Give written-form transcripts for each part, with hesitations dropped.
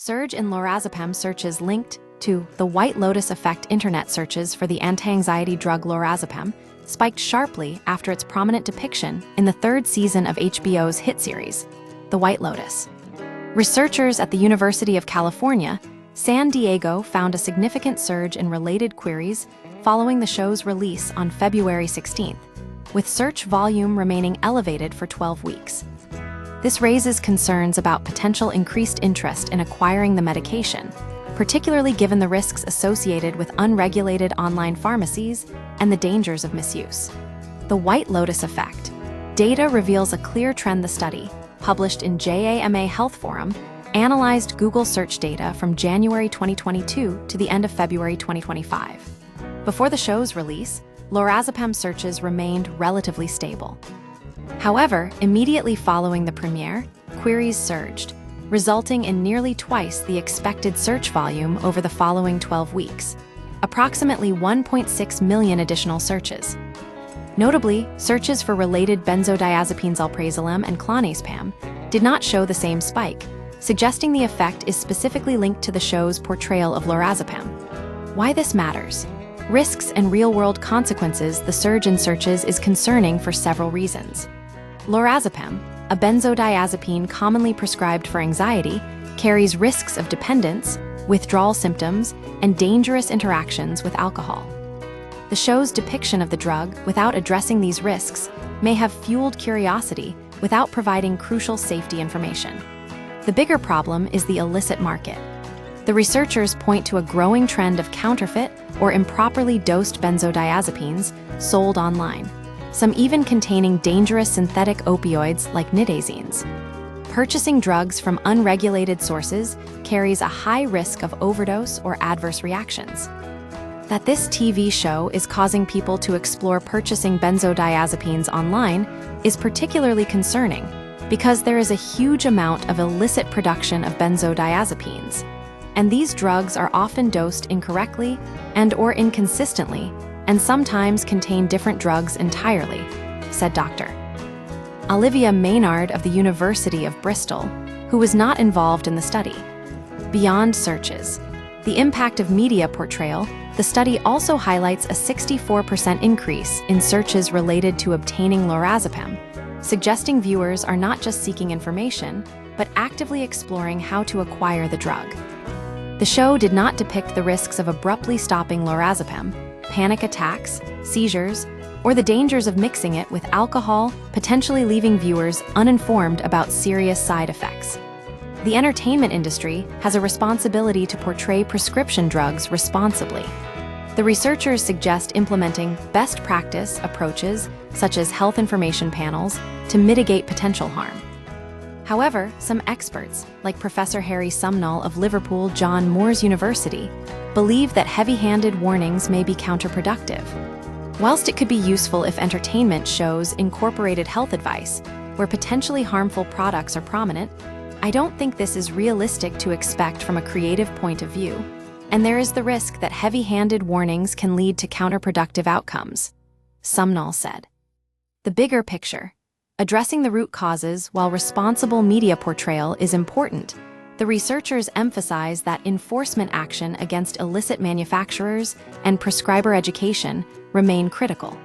Surge in Lorazepam searches linked to the White Lotus effect. Internet searches for the anti-anxiety drug Lorazepam spiked sharply after its prominent depiction in the third season of HBO's hit series, The White Lotus. Researchers at the University of California, San Diego found a significant surge in related queries following the show's release on February 16th, with search volume remaining elevated for 12 weeks. This raises concerns about potential increased interest in acquiring the medication, particularly given the risks associated with unregulated online pharmacies and the dangers of misuse. The White Lotus effect. Data reveals a clear trend. The study, published in JAMA Health Forum, analyzed Google search data from January 2022 to the end of February 2025. Before the show's release, Lorazepam searches remained relatively stable. However, immediately following the premiere, queries surged, resulting in nearly twice the expected search volume over the following 12 weeks, approximately 1.6 million additional searches. Notably, searches for related benzodiazepines alprazolam and clonazepam did not show the same spike, suggesting the effect is specifically linked to the show's portrayal of Lorazepam. Why this matters? Risks and real-world consequences. The surge in searches is concerning for several reasons. Lorazepam, a benzodiazepine commonly prescribed for anxiety, carries risks of dependence, withdrawal symptoms, and dangerous interactions with alcohol. The show's depiction of the drug without addressing these risks may have fueled curiosity without providing crucial safety information. The bigger problem is the illicit market. The researchers point to a growing trend of counterfeit or improperly dosed benzodiazepines sold online, some even containing dangerous synthetic opioids like nitazenes. Purchasing drugs from unregulated sources carries a high risk of overdose or adverse reactions. That this TV show is causing people to explore purchasing benzodiazepines online is particularly concerning because there is a huge amount of illicit production of benzodiazepines, and these drugs are often dosed incorrectly and/or inconsistently, and sometimes contain different drugs entirely, said Dr. Olivia Maynard of the University of Bristol, who was not involved in the study. Beyond searches, the impact of media portrayal, the study also highlights a 64% increase in searches related to obtaining Lorazepam, suggesting viewers are not just seeking information, but actively exploring how to acquire the drug. The show did not depict the risks of abruptly stopping Lorazepam, panic attacks, seizures, or the dangers of mixing it with alcohol, potentially leaving viewers uninformed about serious side effects. The entertainment industry has a responsibility to portray prescription drugs responsibly. The researchers suggest implementing best practice approaches, such as health information panels, to mitigate potential harm. However, some experts, like Professor Harry Sumnall of Liverpool John Moores University, believe that heavy-handed warnings may be counterproductive. Whilst it could be useful if entertainment shows incorporated health advice, where potentially harmful products are prominent, I don't think this is realistic to expect from a creative point of view, and there is the risk that heavy-handed warnings can lead to counterproductive outcomes, Sumnall said. The bigger picture. Addressing the root causes while responsible media portrayal is important. The researchers emphasize that enforcement action against illicit manufacturers and prescriber education remain critical.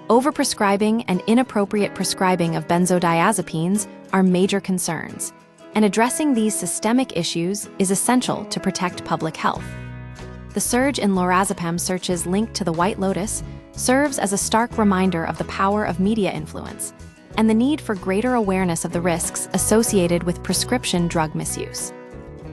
Overprescribing and inappropriate prescribing of benzodiazepines are major concerns, and addressing these systemic issues is essential to protect public health. The surge in Lorazepam searches linked to the White Lotus serves as a stark reminder of the power of media influence and the need for greater awareness of the risks associated with prescription drug misuse.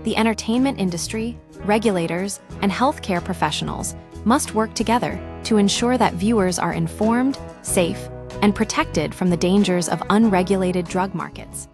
The entertainment industry, regulators, and healthcare professionals must work together to ensure that viewers are informed, safe, and protected from the dangers of unregulated drug markets.